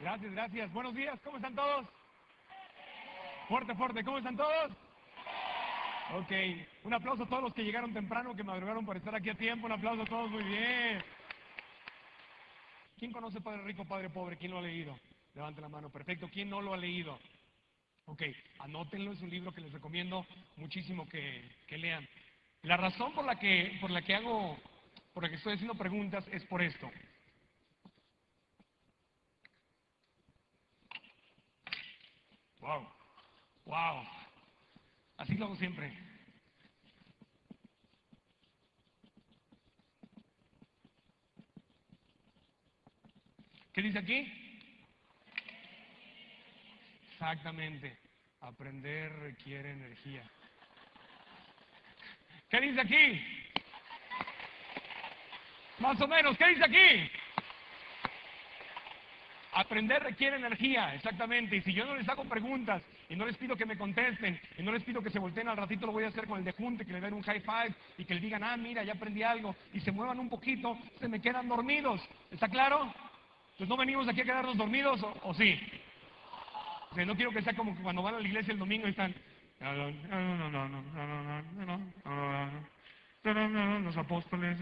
Gracias, gracias. Buenos días, ¿cómo están todos? Fuerte, fuerte, ¿cómo están todos? Ok, un aplauso a todos los que llegaron temprano, que madrugaron por estar aquí a tiempo. Un aplauso a todos, muy bien. ¿Quién conoce Padre Rico, Padre Pobre? ¿Quién lo ha leído? Levante la mano, perfecto. ¿Quién no lo ha leído? Ok, anótenlo, es un libro que les recomiendo muchísimo que lean. La razón por la que estoy haciendo preguntas es por esto. Wow, wow. Así lo hago siempre. ¿Qué dice aquí? Exactamente. Aprender requiere energía. ¿Qué dice aquí? Más o menos, ¿qué dice aquí? Aprender requiere energía, exactamente. Y si yo no les hago preguntas y no les pido que me contesten y no les pido que se volteen al ratito, lo voy a hacer con el de junte, que le den un high five y que le digan, ah, mira, ya aprendí algo, y se muevan un poquito, se me quedan dormidos. ¿Está claro? Pues no venimos aquí a quedarnos dormidos, ¿o sí? O sea, no quiero que sea como que cuando van a la iglesia el domingo y están... Los apóstoles...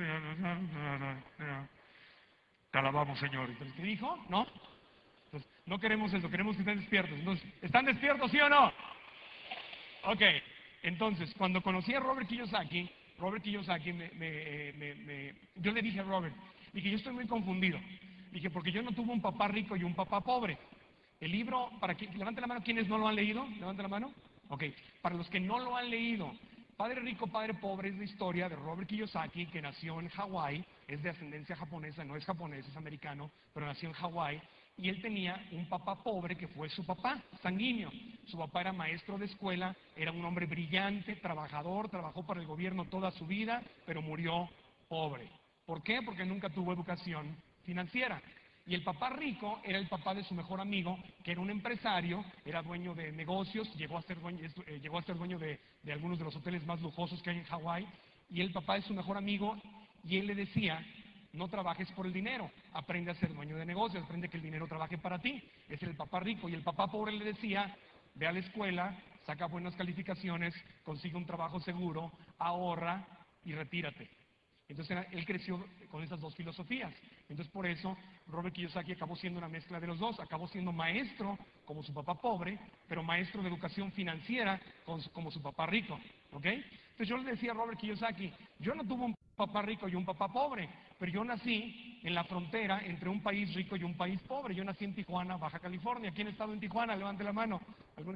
Te alabamos, Señor. Entonces, ¿qué dijo? ¿No? Entonces, no queremos eso, queremos que estén despiertos. Entonces, ¿están despiertos, sí o no? Ok, entonces, cuando conocí a Robert Kiyosaki, yo le dije a Robert, dije, yo estoy muy confundido. Dije, porque yo no tuve un papá rico y un papá pobre. El libro, levante la mano, ¿quiénes no lo han leído? Levante la mano. Ok, para los que no lo han leído, Padre Rico, Padre Pobre es la historia de Robert Kiyosaki, que nació en Hawái, es de ascendencia japonesa, no es japonés, es americano, pero nació en Hawái, y él tenía un papá pobre que fue su papá, sanguíneo. Su papá era maestro de escuela, era un hombre brillante, trabajador, trabajó para el gobierno toda su vida, pero murió pobre. ¿Por qué? Porque nunca tuvo educación financiera. Y el papá rico era el papá de su mejor amigo, que era un empresario, era dueño de negocios, llegó a ser dueño de algunos de los hoteles más lujosos que hay en Hawái, y el papá de su mejor amigo, y él le decía, no trabajes por el dinero, aprende a ser dueño de negocios, aprende que el dinero trabaje para ti. Ese es el papá rico. Y el papá pobre le decía, ve a la escuela, saca buenas calificaciones, consigue un trabajo seguro, ahorra y retírate. Entonces él creció con esas dos filosofías. Entonces por eso Robert Kiyosaki acabó siendo una mezcla de los dos. Acabó siendo maestro como su papá pobre, pero maestro de educación financiera como su papá rico. ¿Ok? Entonces yo le decía a Robert Kiyosaki, yo no tuve un papá rico y un papá pobre, pero yo nací en la frontera entre un país rico y un país pobre. Yo nací en Tijuana, Baja California. ¿Quién ha estado en Tijuana? Levante la mano.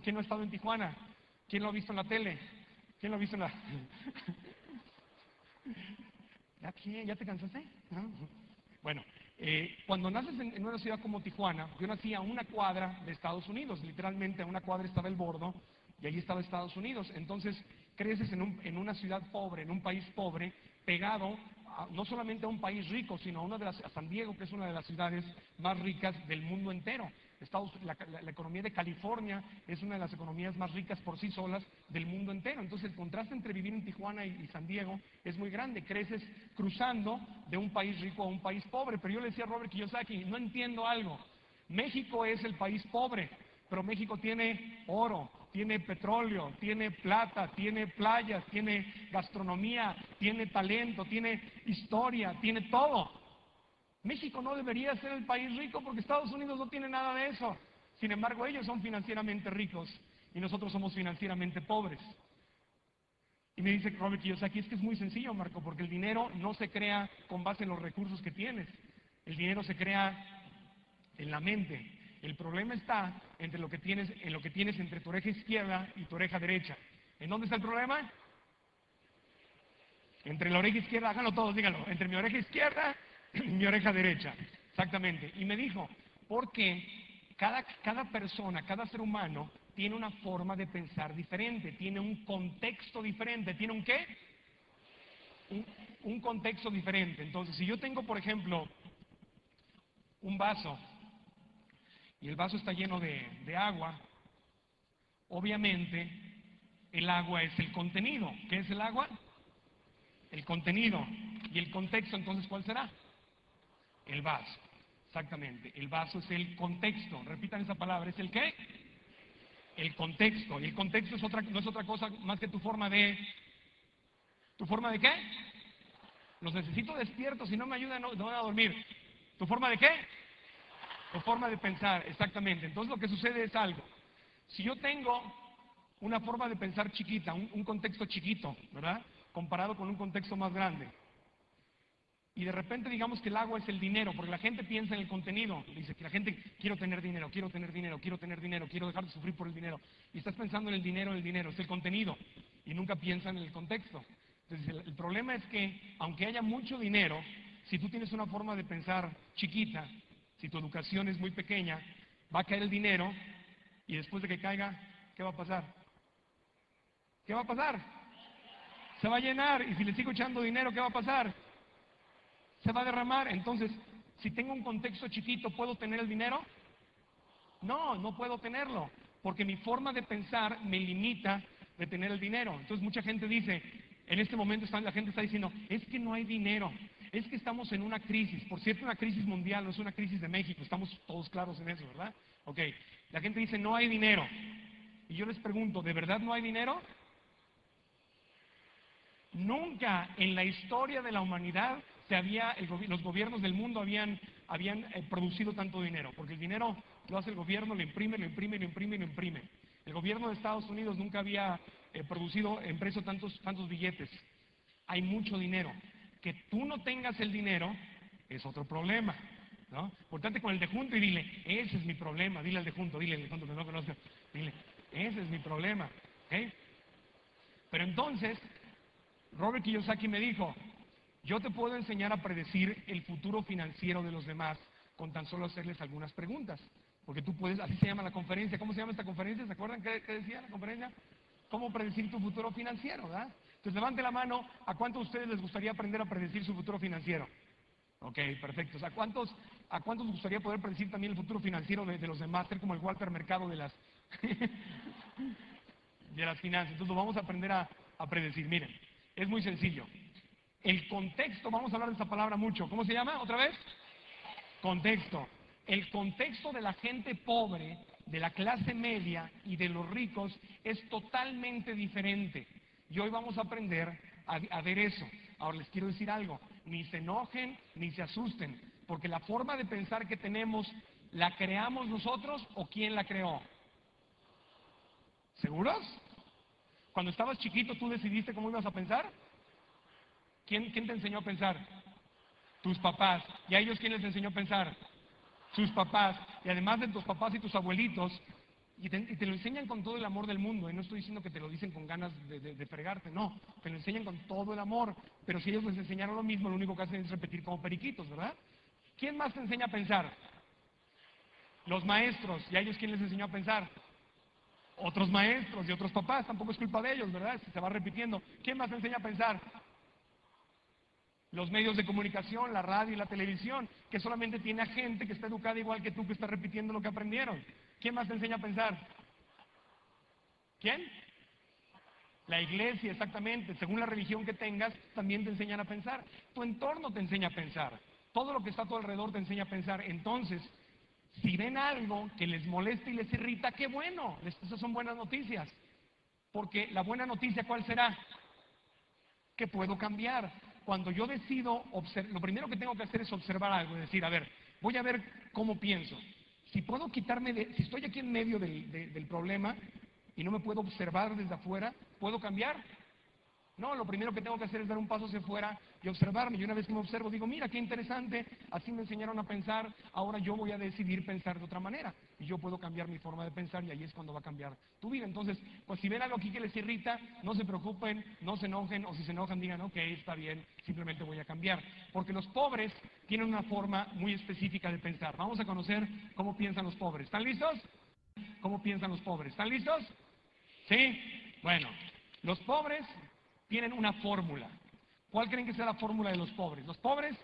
¿Quién no ha estado en Tijuana? ¿Quién lo ha visto en la tele? ¿Quién lo ha visto en la... ¿Ya te cansaste? ¿No? Bueno, cuando naces en una ciudad como Tijuana, yo nací a una cuadra de Estados Unidos, literalmente a una cuadra estaba el Bordo y allí estaba Estados Unidos. Entonces creces en una ciudad pobre, en un país pobre, pegado no solamente a un país rico, sino a San Diego, que es una de las ciudades más ricas del mundo entero. La economía de California es una de las economías más ricas por sí solas del mundo entero. Entonces el contraste entre vivir en Tijuana y San Diego es muy grande. Creces cruzando de un país rico a un país pobre. Pero yo le decía a Robert Kiyosaki, no entiendo algo. México es el país pobre, pero México tiene oro, tiene petróleo, tiene plata, tiene playas, tiene gastronomía, tiene talento, tiene historia, tiene todo. México no debería ser el país rico porque Estados Unidos no tiene nada de eso. Sin embargo, ellos son financieramente ricos y nosotros somos financieramente pobres. Y me dice Robert Kiyosaki, es que es muy sencillo, Marco, porque el dinero no se crea con base en los recursos que tienes. El dinero se crea en la mente. El problema está en lo que tienes entre tu oreja izquierda y tu oreja derecha. ¿En dónde está el problema? Entre la oreja izquierda, háganlo todos, díganlo, entre mi oreja izquierda y mi oreja derecha. Exactamente. Y me dijo, porque cada persona, cada ser humano, tiene una forma de pensar diferente, tiene un contexto diferente. ¿Tiene un qué? Un contexto diferente. Entonces, si yo tengo, por ejemplo, un vaso, y el vaso está lleno de agua, obviamente el agua es el contenido. ¿Qué es el agua? El contenido. ¿Y el contexto entonces cuál será? El vaso. Exactamente. El vaso es el contexto. Repitan esa palabra. ¿Es el qué? El contexto. Y el contexto es no es otra cosa más que tu forma de... ¿Tu forma de qué? Los necesito despiertos. Si no me ayudan, no van a dormir. ¿Tu forma de qué? Tu forma de pensar. Exactamente. Entonces lo que sucede es algo. Si yo tengo una forma de pensar chiquita, un contexto chiquito, ¿verdad? Comparado con un contexto más grande. Y de repente digamos que el agua es el dinero, porque la gente piensa en el contenido. Dice que la gente, quiero tener dinero, quiero tener dinero, quiero tener dinero, quiero dejar de sufrir por el dinero. Y estás pensando en el dinero, es el contenido. Y nunca piensan en el contexto. Entonces el problema es que, aunque haya mucho dinero, si tú tienes una forma de pensar chiquita, si tu educación es muy pequeña, va a caer el dinero y después de que caiga, ¿qué va a pasar? ¿Qué va a pasar? Se va a llenar. Y si le sigo echando dinero, ¿qué va a pasar? Se va a derramar. Entonces, si tengo un contexto chiquito, ¿puedo tener el dinero? No, no puedo tenerlo, porque mi forma de pensar me limita de tener el dinero. Entonces mucha gente dice, en este momento la gente está diciendo, es que no hay dinero, es que estamos en una crisis. Por cierto, una crisis mundial, no es una crisis de México, estamos todos claros en eso, ¿verdad? Ok, la gente dice, no hay dinero. Y yo les pregunto, ¿de verdad no hay dinero? Nunca en la historia de la humanidad los gobiernos del mundo habían producido tanto dinero, porque el dinero lo hace el gobierno, lo imprime, lo imprime, lo imprime, lo imprime. El gobierno de Estados Unidos nunca había impreso tantos billetes. Hay mucho dinero. Que tú no tengas el dinero es otro problema, ¿no? Portate con el de junto y dile, ese es mi problema. Dile al de junto que no conozca, dile, ese es mi problema, ¿ok? Pero entonces, Robert Kiyosaki me dijo, yo te puedo enseñar a predecir el futuro financiero de los demás con tan solo hacerles algunas preguntas. Porque tú puedes, así se llama la conferencia. ¿Cómo se llama esta conferencia? ¿Se acuerdan qué decía la conferencia? ¿Cómo predecir tu futuro financiero? ¿Verdad? Entonces levante la mano, ¿a cuántos de ustedes les gustaría aprender a predecir su futuro financiero? Ok, perfecto. O sea, ¿a cuántos les gustaría poder predecir también el futuro financiero de los demás? Ser como el Walter Mercado de las, de las finanzas. Entonces lo vamos a aprender a predecir. Miren, es muy sencillo. El contexto, vamos a hablar de esa palabra mucho. ¿Cómo se llama? ¿Otra vez? Contexto. El contexto de la gente pobre, de la clase media y de los ricos es totalmente diferente. Y hoy vamos a aprender a ver eso. Ahora les quiero decir algo. Ni se enojen, ni se asusten. Porque la forma de pensar que tenemos, ¿la creamos nosotros o quién la creó? ¿Seguros? Cuando estabas chiquito, ¿tú decidiste cómo ibas a pensar? ¿Quién te enseñó a pensar? Tus papás. ¿Y a ellos quién les enseñó a pensar? Sus papás. Y además de tus papás y tus abuelitos, y te lo enseñan con todo el amor del mundo. Y no estoy diciendo que te lo dicen con ganas de fregarte, no. Te lo enseñan con todo el amor. Pero si ellos les enseñaron lo mismo, lo único que hacen es repetir como periquitos, ¿verdad? ¿Quién más te enseña a pensar? Los maestros. ¿Y a ellos quién les enseñó a pensar? Otros maestros y otros papás. Tampoco es culpa de ellos, ¿verdad? Se va repitiendo. ¿Quién más te enseña a pensar? Los medios de comunicación, la radio y la televisión, que solamente tiene a gente que está educada igual que tú, que está repitiendo lo que aprendieron. ¿Quién más te enseña a pensar? ¿Quién? La iglesia, exactamente. Según la religión que tengas, también te enseñan a pensar. Tu entorno te enseña a pensar. Todo lo que está a tu alrededor te enseña a pensar. Entonces, si ven algo que les molesta y les irrita, qué bueno. Esas son buenas noticias. Porque la buena noticia, ¿cuál será? Que puedo cambiar. Cuando yo decido, lo primero que tengo que hacer es observar algo, es decir, a ver, voy a ver cómo pienso. Si puedo si estoy aquí en medio del problema y no me puedo observar desde afuera, ¿puedo cambiar? No, lo primero que tengo que hacer es dar un paso hacia afuera y observarme. Y una vez que me observo, digo, mira, qué interesante, así me enseñaron a pensar, ahora yo voy a decidir pensar de otra manera. Y yo puedo cambiar mi forma de pensar y ahí es cuando va a cambiar tu vida. Entonces, pues si ven algo aquí que les irrita, no se preocupen, no se enojen, o si se enojan digan, ok, está bien, simplemente voy a cambiar. Porque los pobres tienen una forma muy específica de pensar. Vamos a conocer cómo piensan los pobres. ¿Están listos? ¿Cómo piensan los pobres? ¿Están listos? ¿Sí? Bueno, los pobres tienen una fórmula. ¿Cuál creen que sea la fórmula de los pobres? Los pobres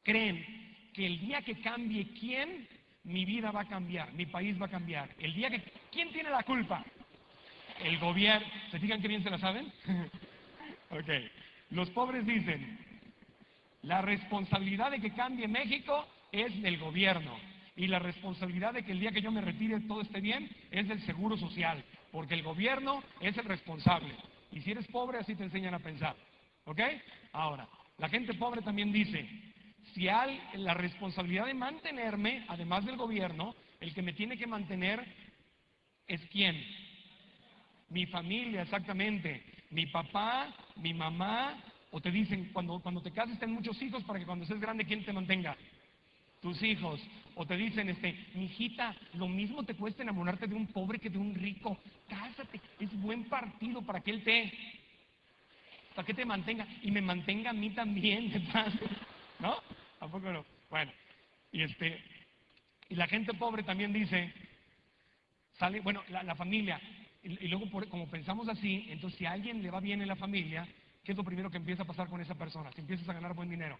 creen que el día que cambie quién, mi vida va a cambiar, mi país va a cambiar. ¿Quién tiene la culpa? El gobierno. ¿Se fijan qué bien se la saben? Ok. Los pobres dicen, la responsabilidad de que cambie México es del gobierno. Y la responsabilidad de que el día que yo me retire todo esté bien es del Seguro Social, porque el gobierno es el responsable. Y si eres pobre, así te enseñan a pensar. ¿Ok? Ahora, la gente pobre también dice, si hay la responsabilidad de mantenerme, además del gobierno, el que me tiene que mantener es ¿quién? Mi familia, exactamente. Mi papá, mi mamá, o te dicen, cuando te cases ten muchos hijos para que cuando seas grande, ¿quién te mantenga? Tus hijos. O te dicen, mijita, lo mismo te cuesta enamorarte de un pobre que de un rico. Cásate, es buen partido para que él para que te mantenga y me mantenga a mí también, de paso. ¿No? ¿A poco no? Bueno, y y la gente pobre también dice, sale, bueno, la familia, y luego como pensamos así, entonces si a alguien le va bien en la familia, ¿qué es lo primero que empieza a pasar con esa persona? Si empiezas a ganar buen dinero,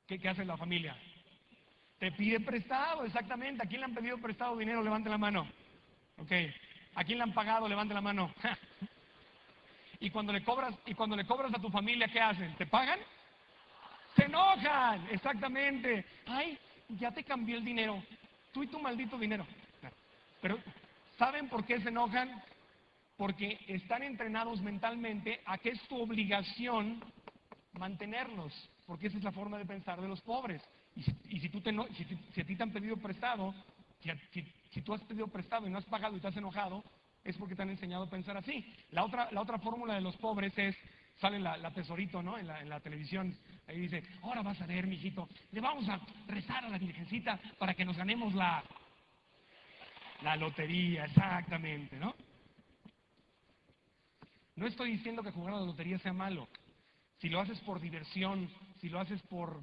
¿qué hace la familia? Te pide prestado, exactamente. ¿A quién le han pedido prestado dinero? Levante la mano. Ok. ¿A quién le han pagado? Levante la mano. Y cuando le cobras a tu familia, ¿qué hacen? ¿Te pagan? Se enojan, exactamente. Ay, ya te cambié el dinero. Tú y tu maldito dinero. Pero, ¿saben por qué se enojan? Porque están entrenados mentalmente a que es tu obligación mantenerlos, porque esa es la forma de pensar de los pobres. Y si a ti te han pedido prestado, si tú has pedido prestado y no has pagado y te has enojado, es porque te han enseñado a pensar así. La otra fórmula de los pobres es, sale la tesorito, ¿no? En la televisión, ahí dice, ahora vas a ver, mijito, le vamos a rezar a la Virgencita para que nos ganemos la lotería, exactamente, ¿no? No estoy diciendo que jugar a la lotería sea malo. Si lo haces por diversión, si lo haces por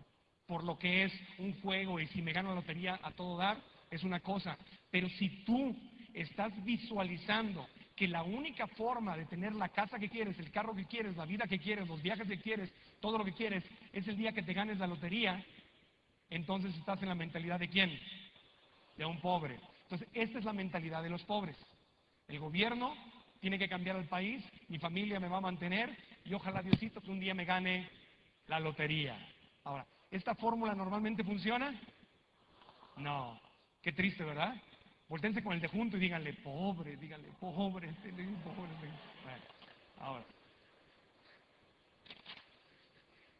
lo que es un juego y si me gano la lotería a todo dar, es una cosa. Pero si tú estás visualizando que la única forma de tener la casa que quieres, el carro que quieres, la vida que quieres, los viajes que quieres, todo lo que quieres, es el día que te ganes la lotería, entonces estás en la mentalidad ¿de quién? De un pobre. Entonces, esta es la mentalidad de los pobres. El gobierno tiene que cambiar el país, mi familia me va a mantener y ojalá Diosito que un día me gane la lotería. Ahora, ¿esta fórmula normalmente funciona? No. Qué triste, ¿verdad? Volténse con el de junto y díganle, pobre, pobre. Bueno, ahora.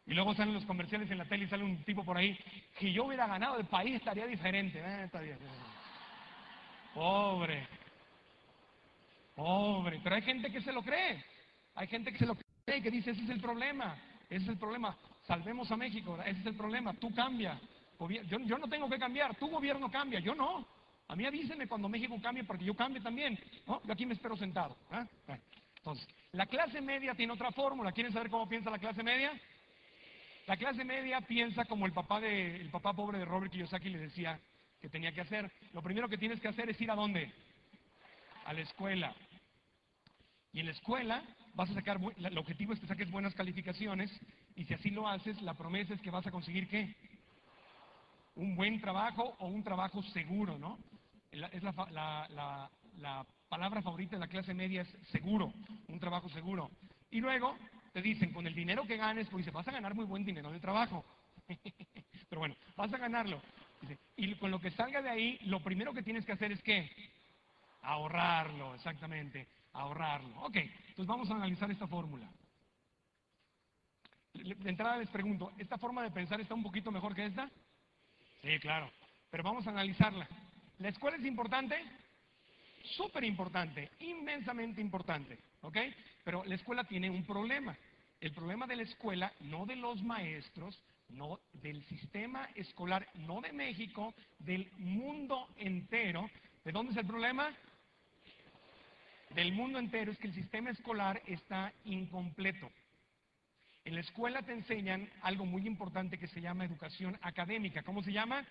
Y luego salen los comerciales en la tele y sale un tipo por ahí, si yo hubiera ganado el país estaría diferente. Está bien. Pobre. Pobre, pero hay gente que se lo cree. Hay gente que se lo cree y que dice, ese es el problema. Ese es el problema. Salvemos a México, ¿verdad? Ese es el problema. Tú cambia. Yo no tengo que cambiar. Tu gobierno cambia. Yo no. A mí avísenme cuando México cambie para que yo cambie también. ¿No? Yo aquí me espero sentado. Bueno, entonces, la clase media tiene otra fórmula. ¿Quieren saber cómo piensa la clase media? La clase media piensa como el papá pobre de Robert Kiyosaki le decía que tenía que hacer. Lo primero que tienes que hacer es ir ¿a dónde? A la escuela. Y en la escuela vas a sacar, el objetivo es que saques buenas calificaciones y si así lo haces, la promesa es que vas a conseguir ¿qué? Un buen trabajo o un trabajo seguro, ¿no? Es la palabra favorita de la clase media es seguro, un trabajo seguro. Y luego te dicen, con el dinero que ganes, pues dice, vas a ganar muy buen dinero en el trabajo. Pero bueno, vas a ganarlo. Dice, y con lo que salga de ahí, lo primero que tienes que hacer es ¿qué? Ahorrarlo, exactamente, ahorrarlo. Ok, entonces vamos a analizar esta fórmula. De entrada les pregunto, ¿esta forma de pensar está un poquito mejor que esta? Sí, claro, pero vamos a analizarla. ¿La escuela es importante? Súper importante, inmensamente importante, ¿ok? Pero la escuela tiene un problema. El problema de la escuela, no de los maestros, no del sistema escolar, no de México, del mundo entero. ¿De dónde es el problema? Del mundo entero, es que el sistema escolar está incompleto. En la escuela te enseñan algo muy importante que se llama educación académica. ¿Cómo se llama?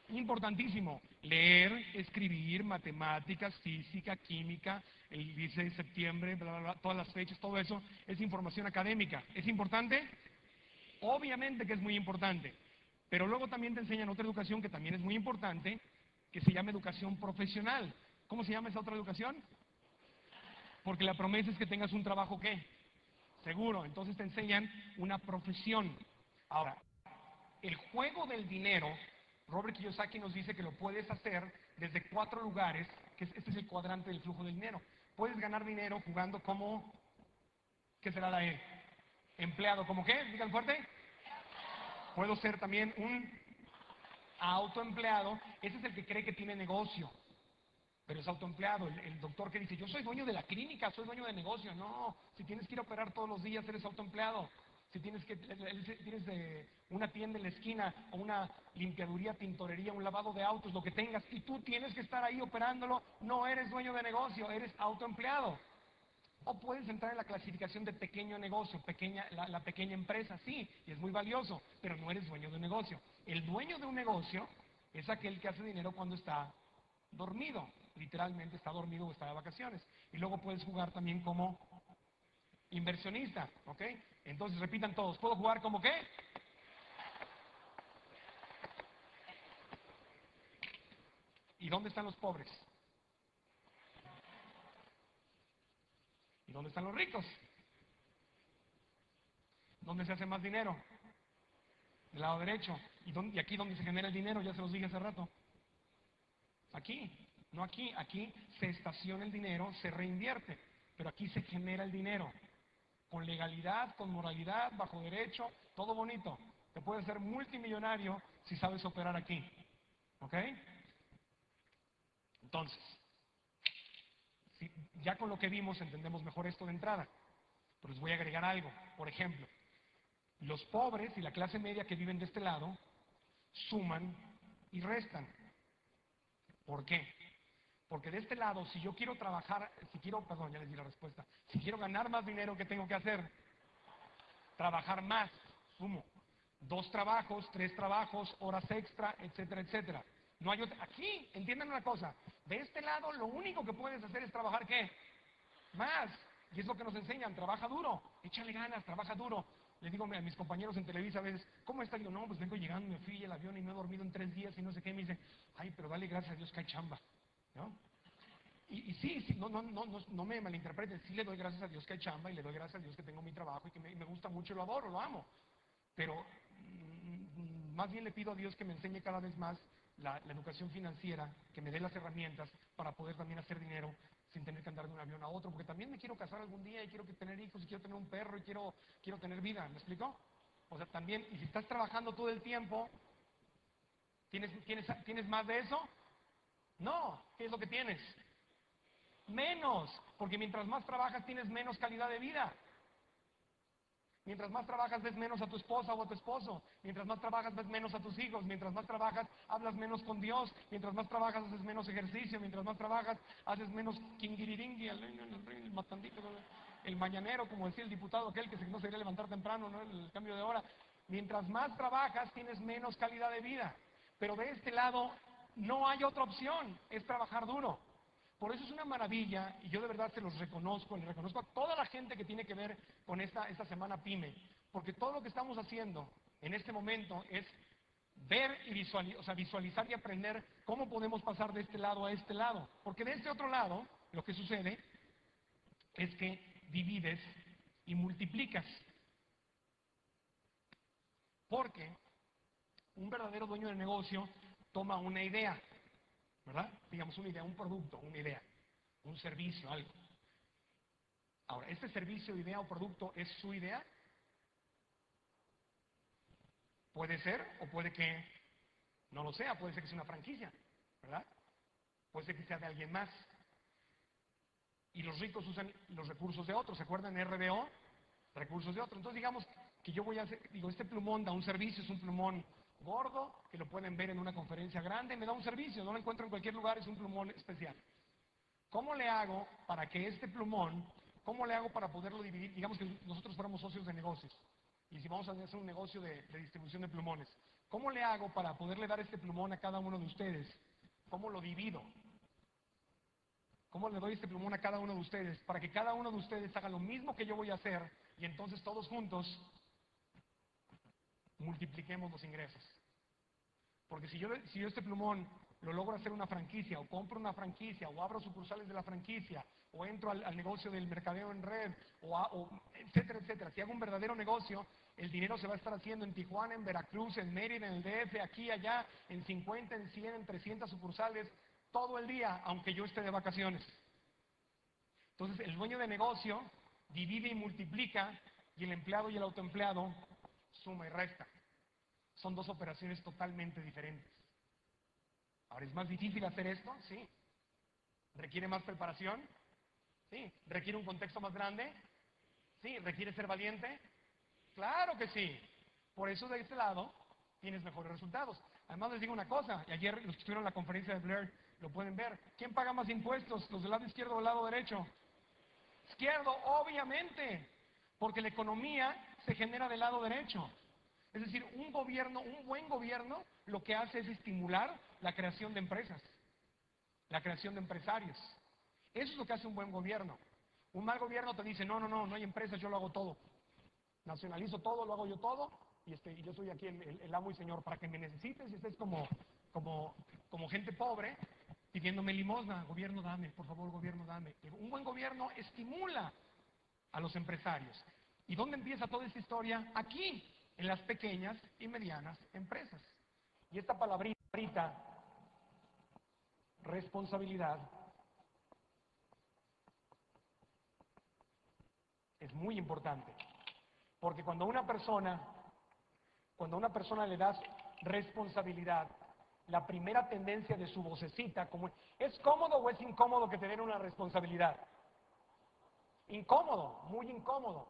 Importantísimo. Leer, escribir, matemáticas, física, química, el 16 de septiembre, bla, bla, bla, todas las fechas, todo eso es información académica. ¿Es importante? Obviamente que es muy importante. Pero luego también te enseñan otra educación que también es muy importante, que se llama educación profesional. ¿Cómo se llama esa otra educación? Porque la promesa es que tengas un trabajo ¿qué? Seguro. Entonces te enseñan una profesión. Ahora, el juego del dinero, Robert Kiyosaki nos dice que lo puedes hacer desde 4 lugares, que este es el cuadrante del flujo del dinero. Puedes ganar dinero jugando como, ¿qué será la E? Empleado, ¿como qué? Digan fuerte. Puedo ser también un autoempleado. Ese es el que cree que tiene negocio, pero es autoempleado. El doctor que dice, yo soy dueño de la clínica, soy dueño de negocio. No, si tienes que ir a operar todos los días, eres autoempleado. Si tienes una tienda en la esquina, o una limpiaduría, tintorería, un lavado de autos, lo que tengas, y tú tienes que estar ahí operándolo, no eres dueño de negocio, eres autoempleado. O puedes entrar en la clasificación de pequeño negocio, la pequeña empresa, sí, y es muy valioso, pero no eres dueño de un negocio. El dueño de un negocio es aquel que hace dinero cuando está dormido, literalmente está dormido o está de vacaciones. Y luego puedes jugar también como inversionista, ¿ok? Entonces repitan todos, ¿puedo jugar como qué? ¿Y dónde están los pobres? ¿Y dónde están los ricos? ¿Dónde se hace más dinero? Del lado derecho. ¿Y aquí donde se genera el dinero? Ya se los dije hace rato. Aquí, no aquí. Aquí se estaciona el dinero, se reinvierte. Pero aquí se genera el dinero. Con legalidad, con moralidad, bajo derecho, todo bonito. Te puedes ser multimillonario si sabes operar aquí. ¿Ok? Entonces, ya con lo que vimos entendemos mejor esto de entrada. Pero les voy a agregar algo. Por ejemplo, los pobres y la clase media que viven de este lado suman y restan. ¿Por qué? Porque de este lado, si yo quiero trabajar, perdón, ya les di la respuesta, si quiero ganar más dinero, ¿qué tengo que hacer? Trabajar más, sumo. 2 trabajos, 3 trabajos, horas extra, etcétera, etcétera. No hay otra. Aquí, entiendan una cosa, de este lado lo único que puedes hacer es trabajar ¿qué? Más. Y es lo que nos enseñan, trabaja duro, échale ganas, trabaja duro. Les digo a mis compañeros en Televisa a veces, ¿cómo está? Digo, no, pues vengo llegando, me fui el avión y me he dormido en 3 días y no sé qué. Me dicen, ay, pero dale gracias a Dios que hay chamba, ¿no? Y sí, no me malinterpreten, sí le doy gracias a Dios que hay chamba y le doy gracias a Dios que tengo mi trabajo y que me gusta mucho y lo adoro, lo amo. Pero más bien le pido a Dios que me enseñe cada vez más la educación financiera, que me dé las herramientas para poder también hacer dinero sin tener que andar de un avión a otro, porque también me quiero casar algún día y quiero tener hijos y quiero tener un perro y quiero tener vida, ¿me explico? O sea, también, y si estás trabajando todo el tiempo, ¿tienes más de eso? No, ¿qué es lo que tienes? Menos, porque mientras más trabajas tienes menos calidad de vida. Mientras más trabajas ves menos a tu esposa o a tu esposo. Mientras más trabajas ves menos a tus hijos. Mientras más trabajas hablas menos con Dios. Mientras más trabajas haces menos ejercicio. Mientras más trabajas haces menos quingiriringui, el matandito, el mañanero, como decía el diputado aquel que no se quería levantar temprano, ¿no? El cambio de hora. Mientras más trabajas tienes menos calidad de vida. Pero de este lado no hay otra opción, es trabajar duro. Por eso es una maravilla, y yo de verdad se los reconozco, le reconozco a toda la gente que tiene que ver con esta semana PYME, porque todo lo que estamos haciendo en este momento es ver y visualizar y aprender cómo podemos pasar de este lado a este lado. Porque de este otro lado, lo que sucede es que divides y multiplicas. Porque un verdadero dueño de negocio toma una idea, ¿verdad? Digamos una idea, un producto, una idea, un servicio, algo. Ahora, ¿este servicio, idea o producto es su idea? Puede ser o puede que no lo sea, puede ser que sea una franquicia, ¿verdad? Puede ser que sea de alguien más. Y los ricos usan los recursos de otros, ¿se acuerdan? RBO, recursos de otros. Entonces digamos que yo voy a hacer, este plumón da un servicio, es un plumón gordo, que lo pueden ver en una conferencia grande, me da un servicio, no lo encuentro en cualquier lugar, es un plumón especial. ¿Cómo le hago para que este plumón, cómo le hago para poderlo dividir? Digamos que nosotros fuéramos socios de negocios y si vamos a hacer un negocio de distribución de plumones, ¿cómo le hago para poderle dar este plumón a cada uno de ustedes? ¿Cómo lo divido? ¿Cómo le doy este plumón a cada uno de ustedes? Para que cada uno de ustedes haga lo mismo que yo voy a hacer y entonces todos juntos multipliquemos los ingresos. Porque si yo este plumón lo logro hacer una franquicia, o compro una franquicia, o abro sucursales de la franquicia, o entro al negocio del mercadeo en red, o etcétera, etcétera. Si hago un verdadero negocio, el dinero se va a estar haciendo en Tijuana, en Veracruz, en Mérida, en el DF, aquí, allá, en 50, en 100, en 300 sucursales, todo el día, aunque yo esté de vacaciones. Entonces, el dueño de negocio divide y multiplica, y el empleado y el autoempleado suma y resta. Son dos operaciones totalmente diferentes. Ahora, ¿es más difícil hacer esto? Sí. ¿Requiere más preparación? Sí. ¿Requiere un contexto más grande? Sí. ¿Requiere ser valiente? Claro que sí. Por eso de este lado tienes mejores resultados. Además les digo una cosa, y ayer los que estuvieron en la conferencia de Blair lo pueden ver. ¿Quién paga más impuestos? ¿Los del lado izquierdo o del lado derecho? Izquierdo, obviamente, porque la economía se genera del lado derecho. Es decir, un buen gobierno, lo que hace es estimular la creación de empresas, la creación de empresarios. Eso es lo que hace un buen gobierno. Un mal gobierno te dice, no hay empresas, yo lo hago todo. Nacionalizo todo, lo hago yo todo, y yo soy aquí el amo y señor. Para que me necesites y estés como gente pobre, pidiéndome limosna, gobierno dame, por favor gobierno dame. Un buen gobierno estimula a los empresarios. ¿Y dónde empieza toda esta historia? Aquí, en las pequeñas y medianas empresas. Y esta palabrita, responsabilidad, es muy importante. Porque cuando a una persona le das responsabilidad, la primera tendencia de su vocecita, como ¿es cómodo o es incómodo que te den una responsabilidad? Incómodo, muy incómodo.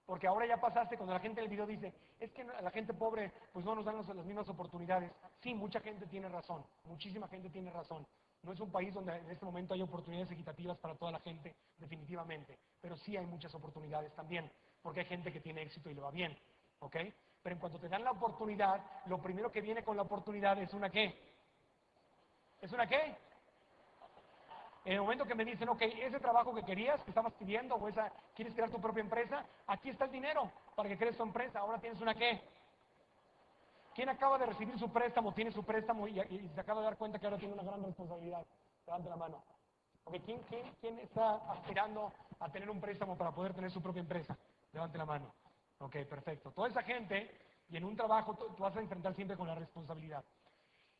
Porque ahora ya pasaste cuando la gente en el video dice, es que a la gente pobre pues no nos dan las mismas oportunidades. Sí, mucha gente tiene razón, muchísima gente tiene razón. No es un país donde en este momento hay oportunidades equitativas para toda la gente, definitivamente. Pero sí hay muchas oportunidades también, porque hay gente que tiene éxito y le va bien, ¿ok? Pero en cuanto te dan la oportunidad, lo primero que viene con la oportunidad es una ¿qué? ¿Es una qué? En el momento que me dicen, ok, ese trabajo que querías, que estabas pidiendo, o quieres crear tu propia empresa, aquí está el dinero para que crees tu empresa, ahora tienes una ¿qué? ¿Quién acaba de recibir su préstamo, tiene su préstamo y se acaba de dar cuenta que ahora tiene una gran responsabilidad? Levante la mano. Okay, ¿quién está aspirando a tener un préstamo para poder tener su propia empresa? Levante la mano. Ok, perfecto. Toda esa gente, y en un trabajo tú vas a enfrentar siempre con la responsabilidad.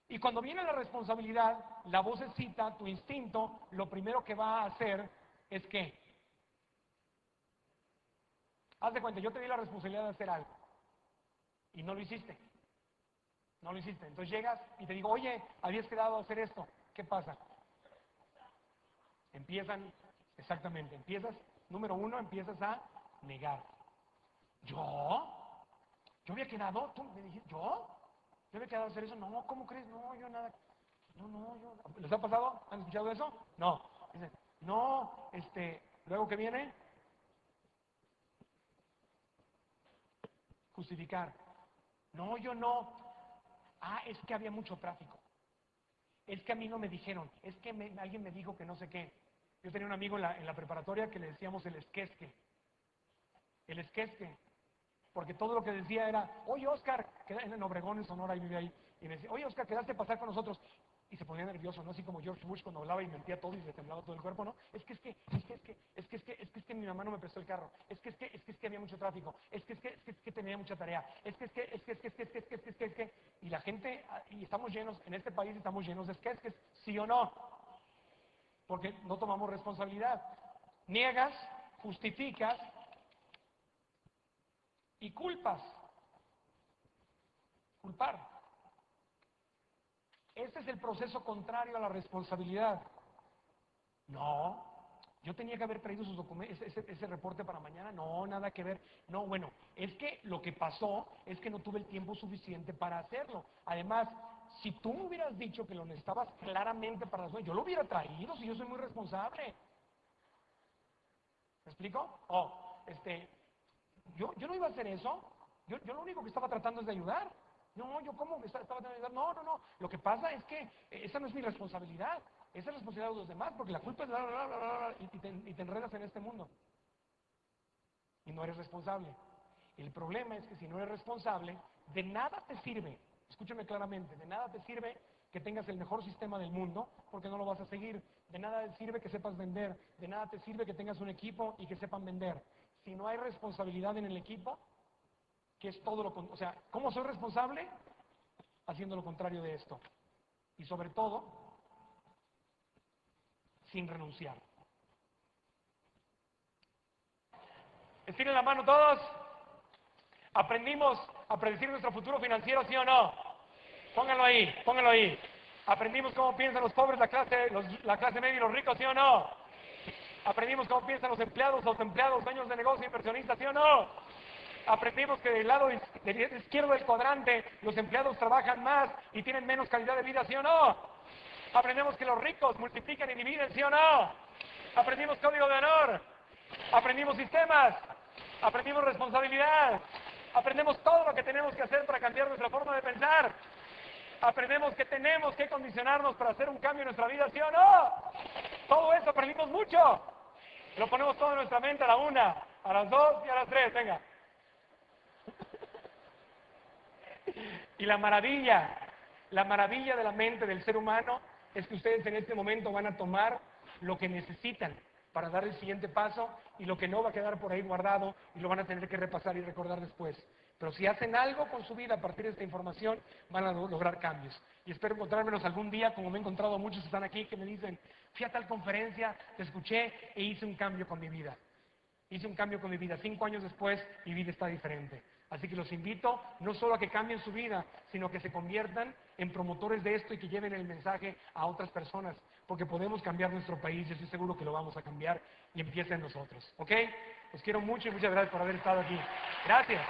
Y cuando viene la responsabilidad, la vocecita, tu instinto, lo primero que va a hacer es ¿qué? Haz de cuenta, yo te di la responsabilidad de hacer algo y no lo hiciste. No lo hiciste. Entonces llegas y te digo, oye, habías quedado a hacer esto. ¿Qué pasa? Exactamente, número uno, empiezas a negar. ¿Yo? ¿Yo había quedado? ¿Tú me dijiste? ¿Yo? ¿Yo había quedado a hacer eso? No, ¿cómo crees? No, yo nada. No, yo. ¿Les ha pasado? ¿Han escuchado eso? No. Dicen, no, luego que viene, justificar. No, yo no. Ah, es que había mucho tráfico. Es que a mí no me dijeron. Es que alguien me dijo que no sé qué. Yo tenía un amigo en la preparatoria que le decíamos el esquesque. El esquesque. Porque todo lo que decía era, oye Oscar, en Obregón, en Sonora, y vivía ahí. Y me decía, oye Oscar, quedaste a pasar con nosotros. Y se ponía nervioso, ¿no? Así como George Bush cuando hablaba y mentía todo y se temblaba todo el cuerpo, ¿no? Es que mi mamá no me prestó el carro. Es que había mucho tráfico. Es que tenía mucha tarea. Y la gente, y estamos llenos, en este país estamos llenos de esquesques, ¿sí o no? Porque no tomamos responsabilidad. Niegas, justificas y culpas. Culpar. Este es el proceso contrario a la responsabilidad. No, yo tenía que haber traído sus documentos, ese reporte para mañana. No, nada que ver. No, bueno, es que lo que pasó es que no tuve el tiempo suficiente para hacerlo. Además, si tú me hubieras dicho que lo necesitabas claramente para las 9, yo lo hubiera traído, si yo soy muy responsable. ¿Me explico? Yo no iba a hacer eso. Yo lo único que estaba tratando es de ayudar. No, yo cómo estaba tratando de ayudar. No. Lo que pasa es que esa no es mi responsabilidad. Esa es responsabilidad de los demás, porque la culpa es y te enredas en este mundo. Y no eres responsable. El problema es que si no eres responsable, de nada te sirve, escúchame claramente, de nada te sirve que tengas el mejor sistema del mundo, porque no lo vas a seguir. De nada te sirve que sepas vender, de nada te sirve que tengas un equipo y que sepan vender. Si no hay responsabilidad en el equipo, que es todo lo contrario. O sea, ¿cómo soy responsable? Haciendo lo contrario de esto. Y sobre todo, sin renunciar. Estiren la mano todos. ¿Aprendimos a predecir nuestro futuro financiero, sí o no? Pónganlo ahí, pónganlo ahí. ¿Aprendimos cómo piensan los pobres, la clase media y los ricos, sí o no? ¿Aprendimos cómo piensan los empleados, dueños de negocio, inversionistas, sí o no? Aprendimos que del lado izquierdo del cuadrante los empleados trabajan más y tienen menos calidad de vida, ¿sí o no? Aprendemos que los ricos multiplican y dividen, ¿sí o no? Aprendimos código de honor, aprendimos sistemas, aprendimos responsabilidad, aprendemos todo lo que tenemos que hacer para cambiar nuestra forma de pensar. Aprendemos que tenemos que condicionarnos para hacer un cambio en nuestra vida, ¿sí o no? Todo eso aprendimos mucho. Lo ponemos todo en nuestra mente a la 1, a las 2 y a las 3, venga. Y la maravilla de la mente del ser humano es que ustedes en este momento van a tomar lo que necesitan para dar el siguiente paso y lo que no va a quedar por ahí guardado y lo van a tener que repasar y recordar después. Pero si hacen algo con su vida a partir de esta información, van a lograr cambios. Y espero encontrármelos algún día, como me he encontrado muchos que están aquí, que me dicen, fui a tal conferencia, te escuché e hice un cambio con mi vida. Hice un cambio con mi vida. 5 años después, mi vida está diferente. Así que los invito no solo a que cambien su vida, sino que se conviertan en promotores de esto y que lleven el mensaje a otras personas. Porque podemos cambiar nuestro país y estoy seguro que lo vamos a cambiar y empieza en nosotros. ¿Ok? Los quiero mucho y muchas gracias por haber estado aquí. Gracias.